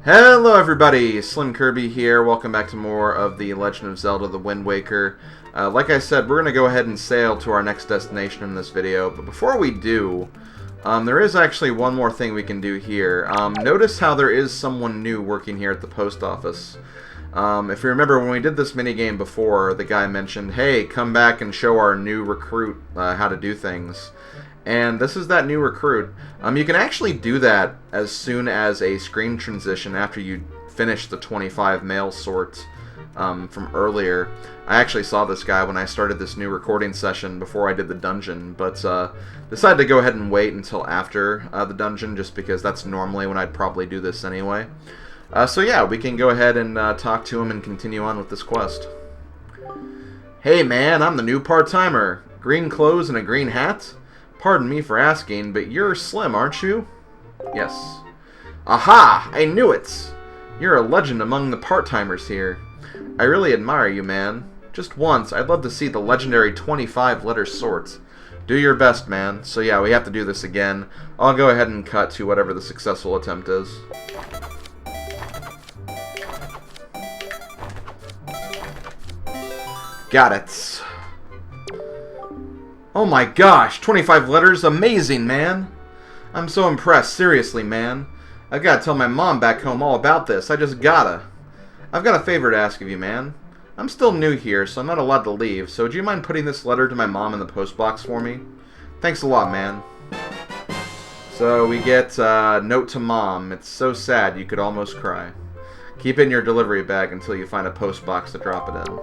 Hello everybody, SlimKirby here. Welcome back to more of The Legend of Zelda: The Wind Waker. Like I said, we're going to go ahead and sail to our next destination in this video, but before we do, there is actually one more thing we can do here. Notice how there is someone new working here at the post office. If you remember, when we did this minigame before, the guy mentioned, hey, come back and show our new recruit how to do things. And this is that new recruit. You can actually do that as soon as a screen transition after you finish the 25 mail sort from earlier. I actually saw this guy when I started this new recording session before I did the dungeon, but decided to go ahead and wait until after the dungeon, just because that's normally when I'd probably do this anyway. So yeah, we can go ahead and talk to him and continue on with this quest. Hey man, I'm the new part-timer. Green clothes and a green hat? Pardon me for asking, but you're Slim, aren't you? Yes. Aha! I knew it! You're a legend among the part-timers here. I really admire you, man. Just once, I'd love to see the legendary 25-letter sort. Do your best, man. So yeah, we have to do this again. I'll go ahead and cut to whatever the successful attempt is. Got it. Oh my gosh, 25 letters, amazing, man. I'm so impressed, seriously, man. I've got to tell my mom back home all about this. I just gotta. I've got a favor to ask of you, man. I'm still new here, so I'm not allowed to leave, so do you mind putting this letter to my mom in the post box for me? Thanks a lot, man. So we get note to mom. It's so sad you could almost cry. Keep it in your delivery bag until you find a post box to drop it in.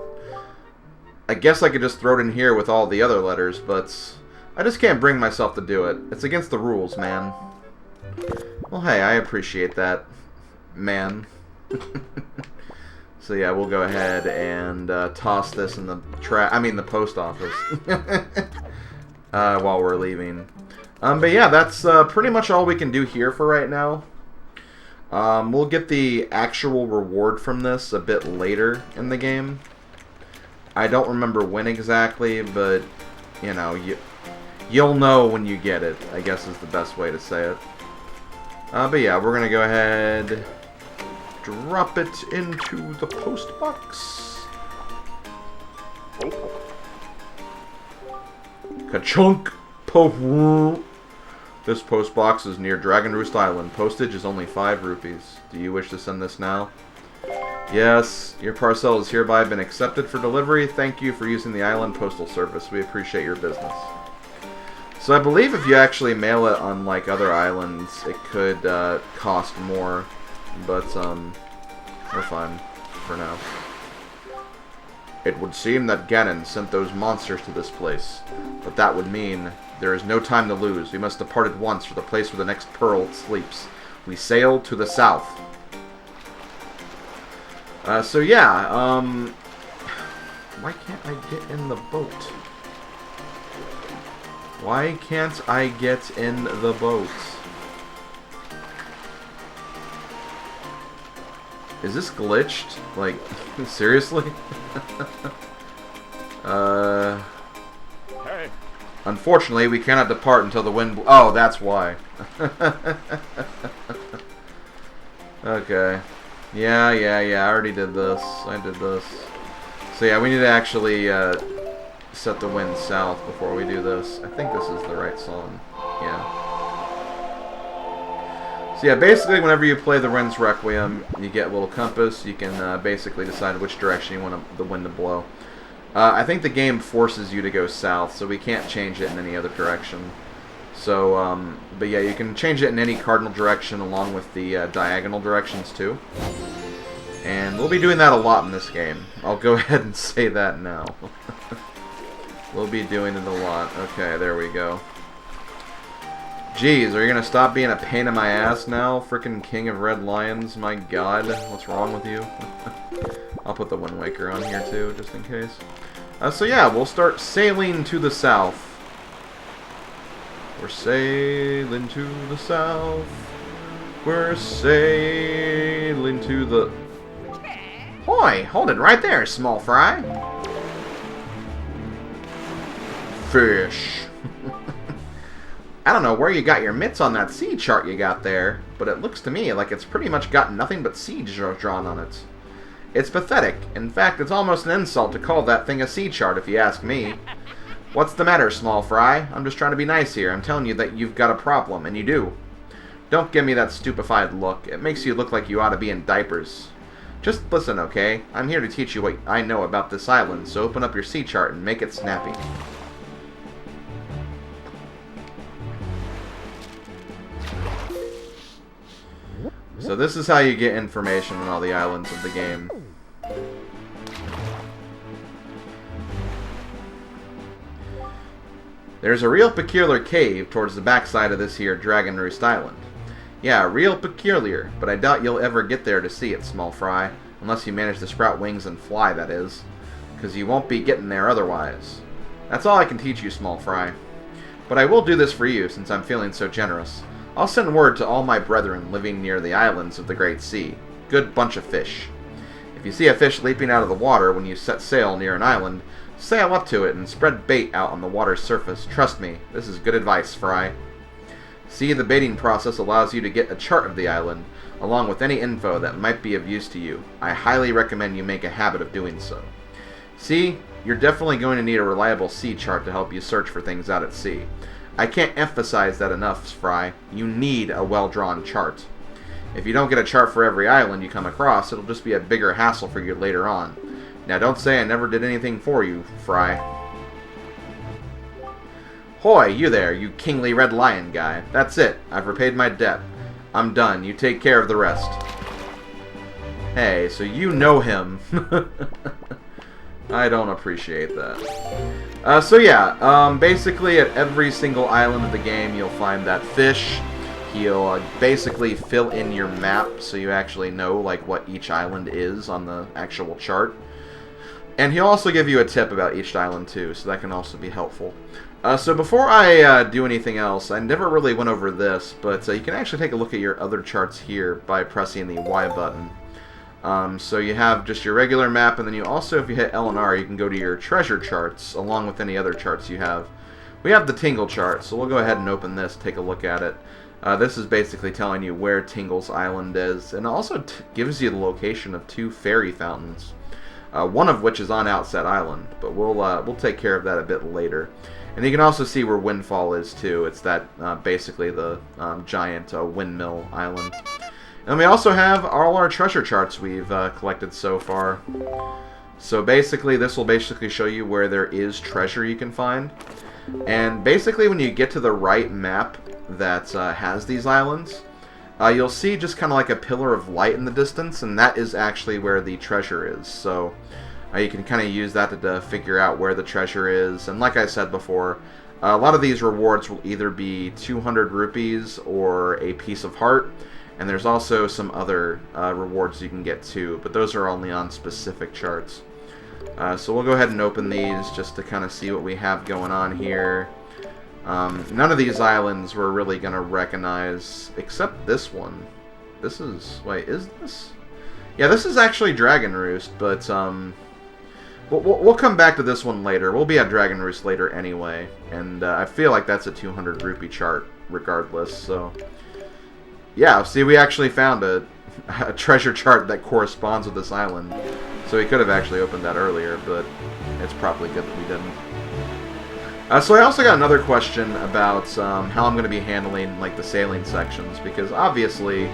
I guess I could just throw it in here with all the other letters, but I just can't bring myself to do it. It's against the rules, man. Well, hey, I appreciate that, man. So yeah, we'll go ahead and toss this in the the post office while we're leaving. But yeah, that's pretty much all we can do here for right now. We'll get the actual reward from this a bit later in the game. I don't remember when exactly, but, you know, you'll know when you get it, I guess is the best way to say it. But yeah, we're going to go ahead, drop it into the post box. Ka-chunk! Po-woo! This post box is near Dragon Roost Island. Postage is only 5 rupees. Do you wish to send this now? Yes, your parcel has hereby been accepted for delivery. Thank you for using the island postal service. We appreciate your business. So I believe if you actually mail it on like other islands, it could cost more, but we're fine for now. It would seem that Ganon sent those monsters to this place, but that would mean there is no time to lose. We must depart at once for the place where the next pearl sleeps. We sail to the south. So yeah, why can't I get in the boat? Why can't I get in the boat? Is this glitched? Like, seriously? Hey. Unfortunately, we cannot depart until the wind... Oh, that's why. Okay. Yeah, I already did this. I did this. So yeah, we need to actually set the wind south before we do this. I think this is the right song. Yeah. So yeah, basically whenever you play the Wind's Requiem, you get a little compass. You can basically decide which direction you want the wind to blow. I think the game forces you to go south, so we can't change it in any other direction. So, but yeah, you can change it in any cardinal direction along with the diagonal directions too. And we'll be doing that a lot in this game. I'll go ahead and say that now. We'll be doing it a lot. Okay, there we go. Jeez, are you gonna stop being a pain in my ass now? Frickin' King of Red Lions, my god. What's wrong with you? I'll put the Wind Waker on here too, just in case. So yeah, we'll start sailing to the south. We're sailing to the south. We're sailing to the... Hoy! Hold it right there, small fry. Fish. I don't know where you got your mitts on that sea chart you got there, but it looks to me like it's pretty much got nothing but sea drawn on it. It's pathetic. In fact, it's almost an insult to call that thing a sea chart, if you ask me. What's the matter, small fry? I'm just trying to be nice here. I'm telling you that you've got a problem, and you do. Don't give me that stupefied look. It makes you look like you ought to be in diapers. Just listen, okay? I'm here to teach you what I know about this island, so open up your sea chart and make it snappy. So this is how you get information on all the islands of the game. There's a real peculiar cave towards the backside of this here Dragon Roost Island. Yeah, real peculiar, but I doubt you'll ever get there to see it, small fry. Unless you manage to sprout wings and fly, that is. Because you won't be getting there otherwise. That's all I can teach you, small fry. But I will do this for you, since I'm feeling so generous. I'll send word to all my brethren living near the islands of the Great Sea. Good bunch of fish. If you see a fish leaping out of the water when you set sail near an island, sail up to it and spread bait out on the water's surface. Trust me, this is good advice, Fry. See, the baiting process allows you to get a chart of the island, along with any info that might be of use to you. I highly recommend you make a habit of doing so. See, you're definitely going to need a reliable sea chart to help you search for things out at sea. I can't emphasize that enough, Fry. You need a well-drawn chart. If you don't get a chart for every island you come across, it'll just be a bigger hassle for you later on. Now don't say I never did anything for you, Fry. Hoy, you there, you kingly red lion guy. That's it. I've repaid my debt. I'm done. You take care of the rest. Hey, so you know him. I don't appreciate that. So yeah, basically at every single island of the game you'll find that fish. He'll basically fill in your map so you actually know like what each island is on the actual chart. And he'll also give you a tip about each island too, so that can also be helpful. So before I do anything else, I never really went over this, but you can actually take a look at your other charts here by pressing the Y button. So you have just your regular map, and then you also, if you hit L and R, you can go to your treasure charts, along with any other charts you have. We have the Tingle chart, so we'll go ahead and open this, take a look at it. This is basically telling you where Tingle's Island is, and it also gives you the location of 2 fairy fountains. One of which is on Outset Island, but we'll take care of that a bit later. And you can also see where Windfall is too. It's that basically the giant windmill island. And we also have all our treasure charts we've collected so far. So basically, this will basically show you where there is treasure you can find. And basically, when you get to the right map that has these islands, you'll see just kind of like a pillar of light in the distance, and that is actually where the treasure is. So you can kind of use that to figure out where the treasure is. And like I said before, a lot of these rewards will either be 200 rupees or a piece of heart. And there's also some other rewards you can get too, but those are only on specific charts. So we'll go ahead and open these just to kind of see what we have going on here. None of these islands we're really going to recognize, except this one. This is... wait, is this? Yeah, this is actually Dragon Roost, but we'll come back to this one later. We'll be at Dragon Roost later anyway, and I feel like that's a 200 rupee chart regardless, so... yeah, see, we actually found a treasure chart that corresponds with this island. So we could have actually opened that earlier, but it's probably good that we didn't. So I also got another question about how I'm going to be handling like the sailing sections, because obviously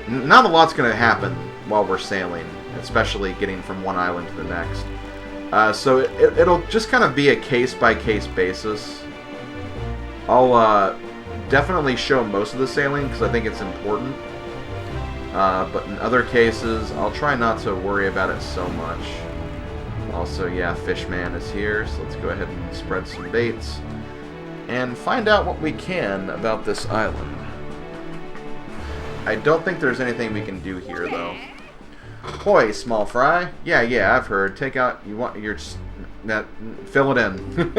not a lot's going to happen while we're sailing, especially getting from one island to the next. So it'll just kind of be a case-by-case basis. I'll definitely show most of the sailing because I think it's important. But in other cases, I'll try not to worry about it so much. Also, yeah, Fishman is here, so let's go ahead and spread some baits and find out what we can about this island. I don't think there's anything we can do here, though. Hoy, small fry. Yeah, I've heard. Take out, you want your, fill it in.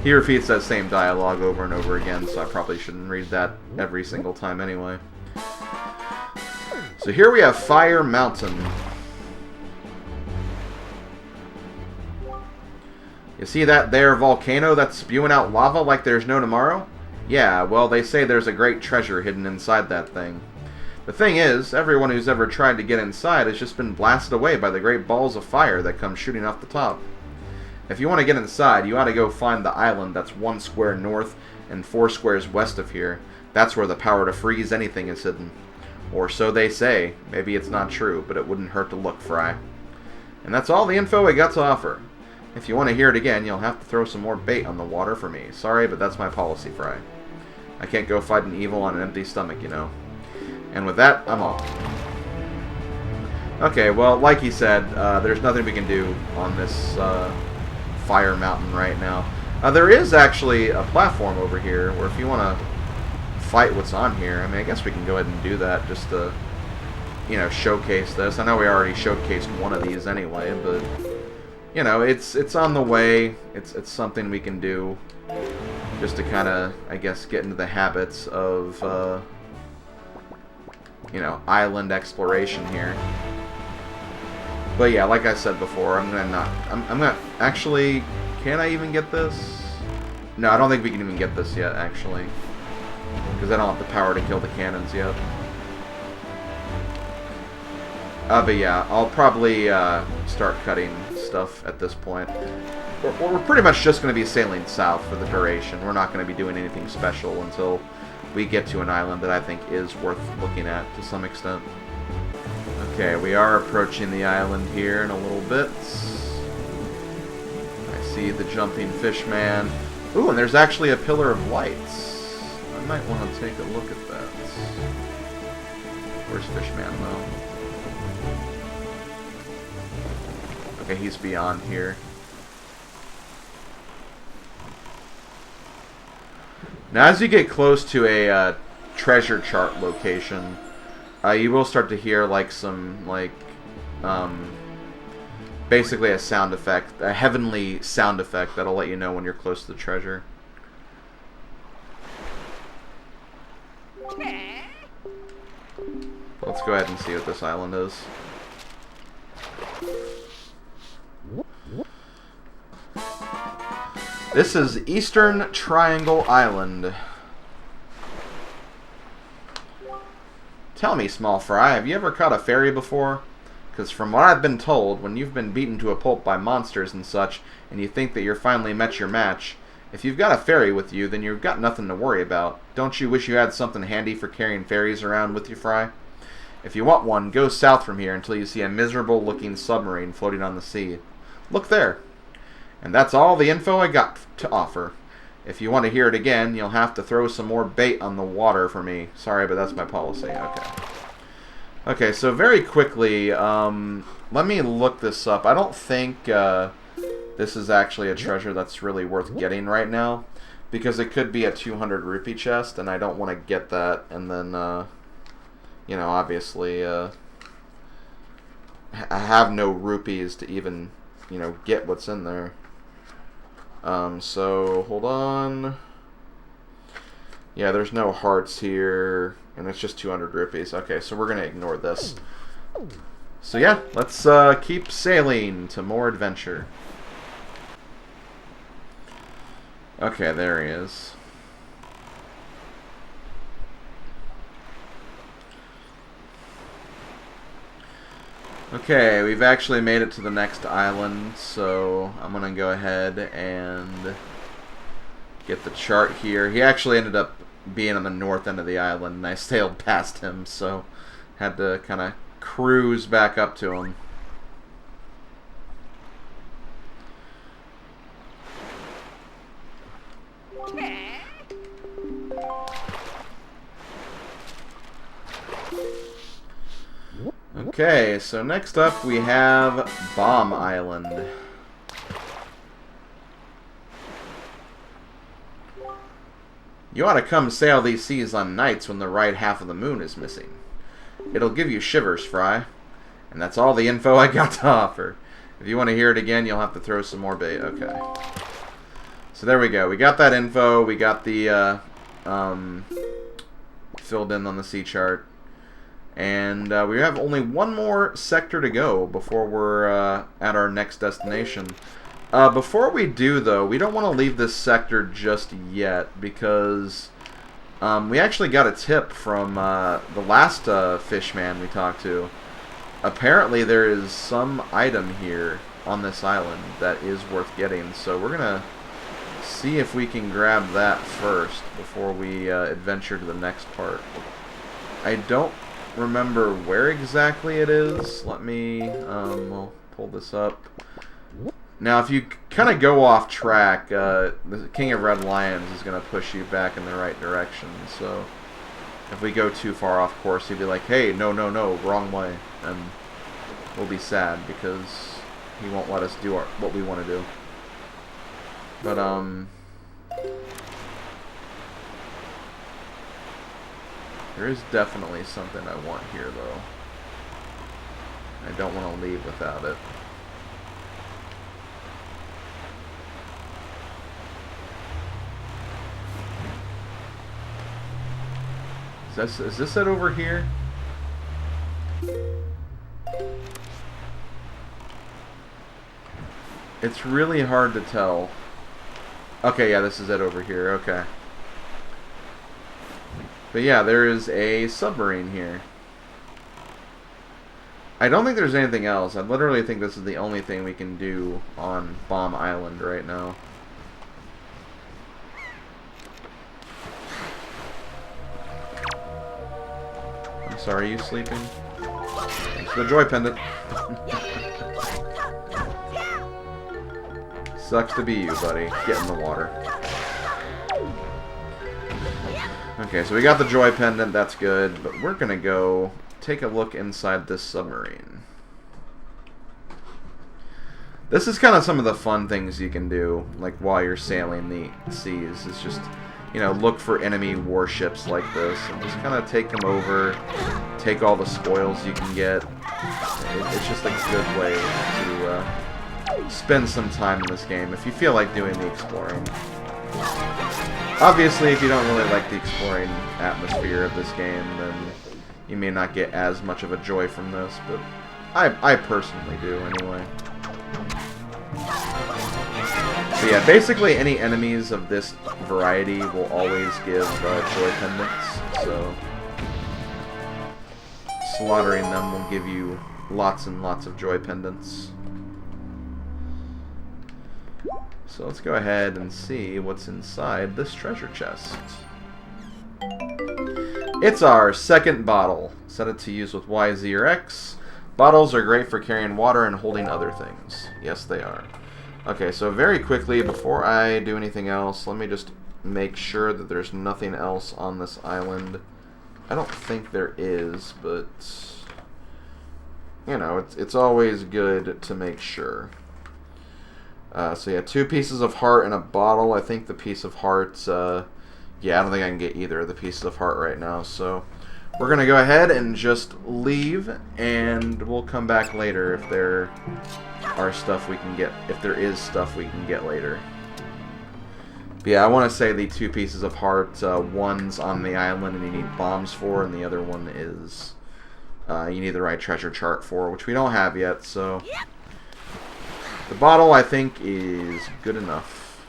He repeats that same dialogue over and over again, so I probably shouldn't read that every single time anyway. So here we have Fire Mountain. You see that there volcano that's spewing out lava like there's no tomorrow? Yeah, well, they say there's a great treasure hidden inside that thing. The thing is, everyone who's ever tried to get inside has just been blasted away by the great balls of fire that come shooting off the top. If you want to get inside, you ought to go find the island that's 1 square north and 4 squares west of here. That's where the power to freeze anything is hidden. Or so they say. Maybe it's not true, but it wouldn't hurt to look, Fry. And that's all the info I got to offer. If you want to hear it again, you'll have to throw some more bait on the water for me. Sorry, but that's my policy, Fry. I can't go fighting evil on an empty stomach, you know. And with that, I'm off. Okay, well, like he said, there's nothing we can do on this fire mountain right now. There is actually a platform over here where if you want to fight what's on here, I mean, I guess we can go ahead and do that just to, you know, showcase this. I know we already showcased one of these anyway, but, you know, it's on the way. It's something we can do just to kind of, I guess, get into the habits of, you know, island exploration here. But yeah, like I said before, I'm gonna actually, can I even get this? No, I don't think we can even get this yet, actually. Because I don't have the power to kill the cannons yet. But yeah, I'll probably start cutting stuff at this point. We're pretty much just going to be sailing south for the duration. We're not going to be doing anything special until we get to an island that I think is worth looking at to some extent. Okay, we are approaching the island here in a little bit. I see the jumping fish man. Ooh, and there's actually a pillar of lights. I might want to take a look at that. Where's Fishman, though? Okay, he's beyond here. Now, as you get close to a treasure chart location, you will start to hear, like, some, like, basically a sound effect, a heavenly sound effect that'll let you know when you're close to the treasure. Let's go ahead and see what this island is. This is Eastern Triangle Island. Tell me, small fry, have you ever caught a fairy before? Because from what I've been told, when you've been beaten to a pulp by monsters and such, and you think that you're finally met your match, if you've got a fairy with you, then you've got nothing to worry about. Don't you wish you had something handy for carrying fairies around with you, Fry? If you want one, go south from here until you see a miserable-looking submarine floating on the sea. Look there. And that's all the info I got to offer. If you want to hear it again, you'll have to throw some more bait on the water for me. Sorry, but that's my policy. Okay. Okay, so very quickly, let me look this up. I don't think this is actually a treasure that's really worth getting right now, because it could be a 200 rupee chest, and I don't want to get that and then, you know, obviously, I have no rupees to even, you know, get what's in there. So, hold on. Yeah, there's no hearts here, and it's just 200 rupees. Okay, so we're going to ignore this. So yeah, let's keep sailing to more adventure. Okay, there he is. Okay, we've actually made it to the next island, so I'm going to go ahead and get the chart here. He actually ended up being on the north end of the island, and I sailed past him, so had to kind of cruise back up to him. Okay, so next up we have Bomb Island. You ought to come sail these seas on nights when the right half of the moon is missing. It'll give you shivers, Fry. And that's all the info I got to offer. If you want to hear it again, you'll have to throw some more bait. Okay. So there we go. We got that info. We got the filled in on the sea chart. And we have only one more sector to go before we're at our next destination. Before we do, though, we don't want to leave this sector just yet, because We actually got a tip from the last fish man we talked to. Apparently there is some item here on this island that is worth getting, so we're gonna see if we can grab that first before we adventure to the next part. I don't remember where exactly it is. Let me I'll pull this up. Now, if you kind of go off track, the King of Red Lions is going to push you back in the right direction. So, if we go too far off course, he'll be like, "Hey, no, no, no, wrong way," and we'll be sad because he won't let us do what we want to do. But there is definitely something I want here, though. I don't want to leave without it. Is this it over here? It's really hard to tell. Okay, yeah, this is it over here. Okay. But yeah, there is a submarine here. I don't think there's anything else. I literally think this is the only thing we can do on Bomb Island right now. I'm sorry, are you sleeping? Thanks for the joy pendant. Sucks to be you, buddy. Get in the water. Okay, so we got the joy pendant, that's good, but we're gonna go take a look inside this submarine. This is kind of some of the fun things you can do, like while you're sailing the seas. It's just, you know, look for enemy warships like this, and just kind of take them over, take all the spoils you can get. It's just a good way to spend some time in this game if you feel like doing the exploring. Obviously, if you don't really like the exploring atmosphere of this game, then you may not get as much of a joy from this, but I personally do anyway. So yeah, basically any enemies of this variety will always give joy pendants, so slaughtering them will give you lots and lots of joy pendants. So let's go ahead and see what's inside this treasure chest. It's our second bottle. Set it to use with Y, Z, or X. Bottles are great for carrying water and holding other things. Yes, they are. Okay, so very quickly, before I do anything else, let me just make sure that there's nothing else on this island. I don't think there is, but, you know, it's always good to make sure. So yeah, 2 pieces of heart and a bottle. I think the piece of heart, yeah, I don't think I can get either of the pieces of heart right now, so we're going to go ahead and just leave, and we'll come back later if there are stuff we can get, if there is stuff we can get later. But yeah, I want to say the 2 pieces of heart, one's on the island and you need bombs for, and the other one is you need the right treasure chart for, which we don't have yet, so the bottle, I think, is good enough.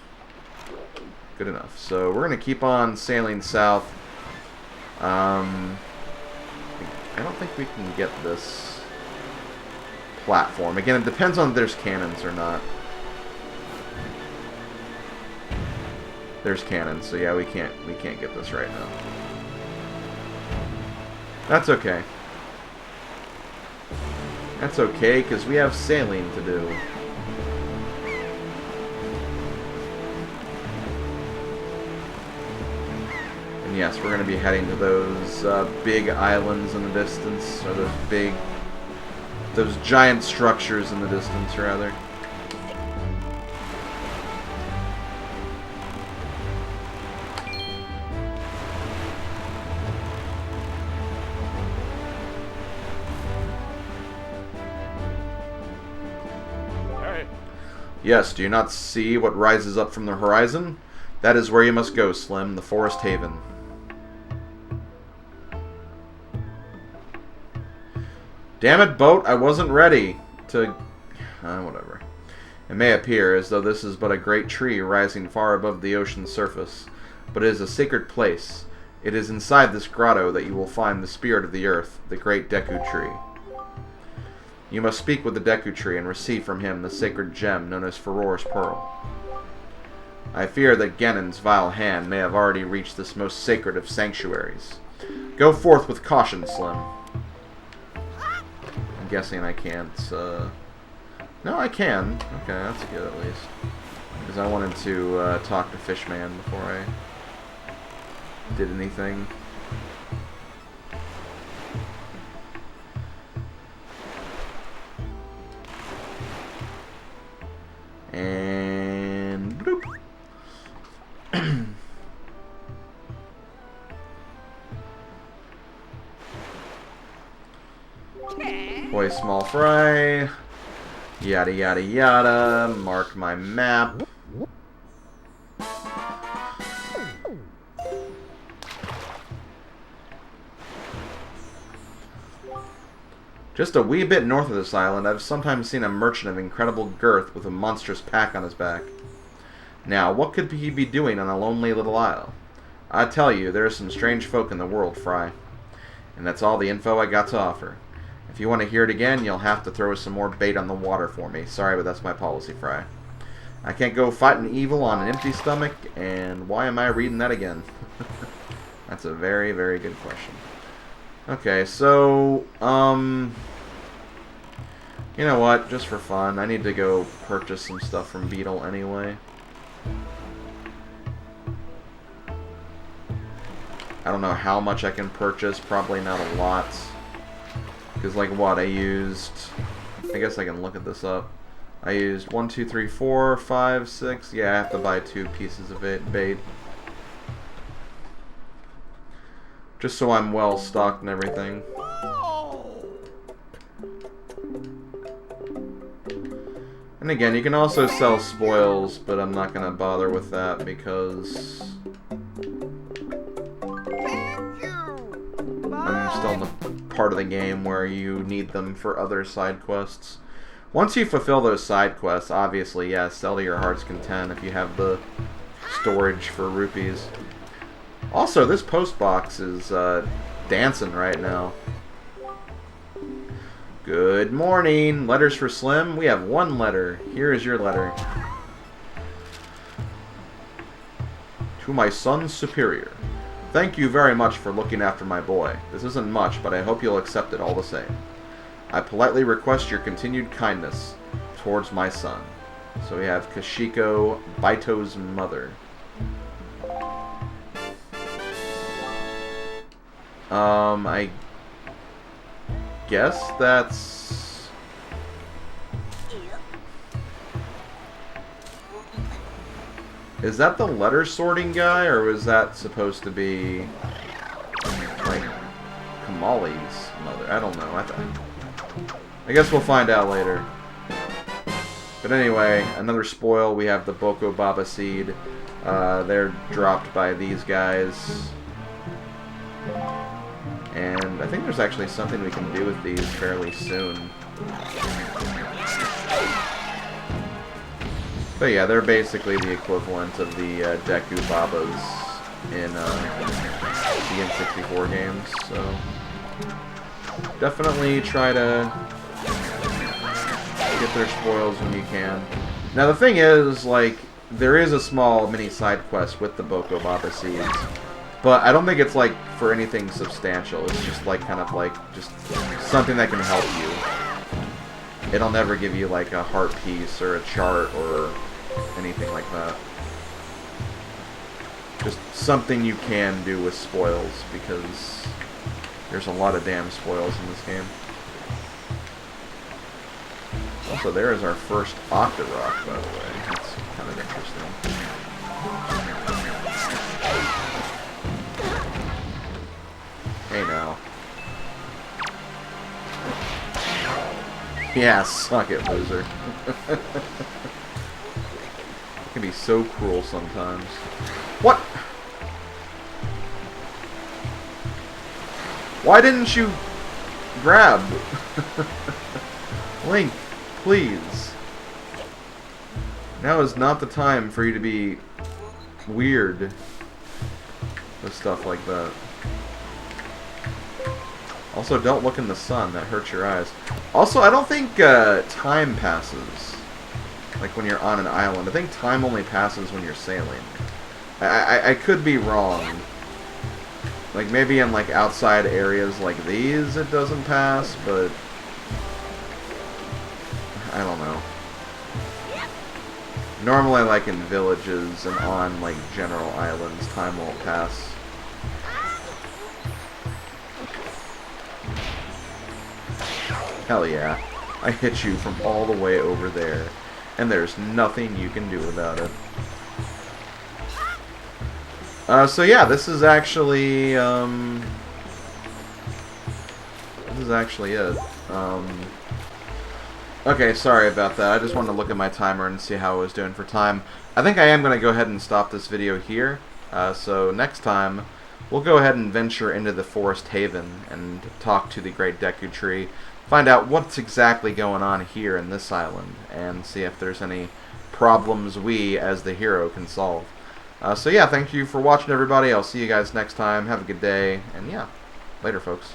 Good enough. So we're going to keep on sailing south. I don't think we can get this platform. Again, it depends on if there's cannons or not. There's cannons, so yeah, we can't get this right now. That's okay. That's okay, because we have sailing to do. And yes, we're going to be heading to those big islands in the distance, or those giant structures in the distance, rather. Hey. Yes, do you not see what rises up from the horizon? That is where you must go, Slim, the Forest Haven. Damn it, boat, I wasn't ready to... whatever. It may appear as though this is but a great tree rising far above the ocean's surface, but it is a sacred place. It is inside this grotto that you will find the spirit of the earth, the great Deku Tree. You must speak with the Deku Tree and receive from him the sacred gem known as Furor's Pearl. I fear that Ganon's vile hand may have already reached this most sacred of sanctuaries. Go forth with caution, Slim. I'm guessing I can't, No, I can. Okay, that's good at least. Because I wanted to talk to Fishman before I did anything. And bloop. Boy, small fry. Yada yada yada. Mark my map. Just a wee bit north of this island, I've sometimes seen a merchant of incredible girth with a monstrous pack on his back. Now, what could he be doing on a lonely little isle? I tell you, there are some strange folk in the world, Fry. And that's all the info I got to offer. If you want to hear it again, you'll have to throw some more bait on the water for me. Sorry, but that's my policy, Fry. I can't go fighting evil on an empty stomach, and why am I reading that again? That's a very, very good question. Okay, so, you know what, just for fun, I need to go purchase some stuff from Beetle anyway. I don't know how much I can purchase, probably not a lot. Because, like, what, I guess I can look at this up. I used 1, 2, 3, 4, 5, 6, yeah, I have to buy 2 pieces of bait. Just so I'm well stocked and everything. And again, you can also sell spoils, but I'm not going to bother with that because I'm still in the part of the game where you need them for other side quests. Once you fulfill those side quests, obviously, yeah, sell to your heart's content if you have the storage for rupees. Also, this post box is dancing right now. Good morning. Letters for Slim. We have 1 letter. Here is your letter. To my son's superior. Thank you very much for looking after my boy. This isn't much, but I hope you'll accept it all the same. I politely request your continued kindness towards my son. So we have Kashiko, Baito's mother. I guess that's... Is that the letter sorting guy, or was that supposed to be, like, Komali's mother? I don't know. I guess we'll find out later. But anyway, another spoil. We have the Boko Baba seed. They're dropped by these guys. And I think there's actually something we can do with these fairly soon. But yeah, they're basically the equivalent of the Deku Babas in the N64 games. So definitely try to get their spoils when you can. Now the thing is, like, there is a small mini side quest with the Boko Baba seeds. But I don't think it's, like, for anything substantial. It's just, like, kind of, like, just something that can help you. It'll never give you, like, a heart piece or a chart or anything like that. Just something you can do with spoils, because there's a lot of damn spoils in this game. Also, there is our first Octorok, by the way. That's kind of interesting. Hey now. Yeah, suck it, loser. It can be so cruel sometimes. What? Why didn't you grab? Link, please. Now is not the time for you to be weird. with stuff like that. Also, don't look in the sun. That hurts your eyes. Also, I don't think time passes, like when you're on an island. I think time only passes when you're sailing. I could be wrong. Like, maybe in, like, outside areas like these it doesn't pass, but I don't know. Normally, like, in villages and on, like, general islands, time won't pass. Hell yeah. I hit you from all the way over there, and there's nothing you can do about it. So yeah, this is actually it. Okay, sorry about that. I just wanted to look at my timer and see how I was doing for time. I think I am going to go ahead and stop this video here. So next time, we'll go ahead and venture into the Forest Haven and talk to the Great Deku Tree, find out what's exactly going on here in this island, and see if there's any problems we, as the hero, can solve. So yeah, thank you for watching, everybody. I'll see you guys next time. Have a good day, and yeah, later, folks.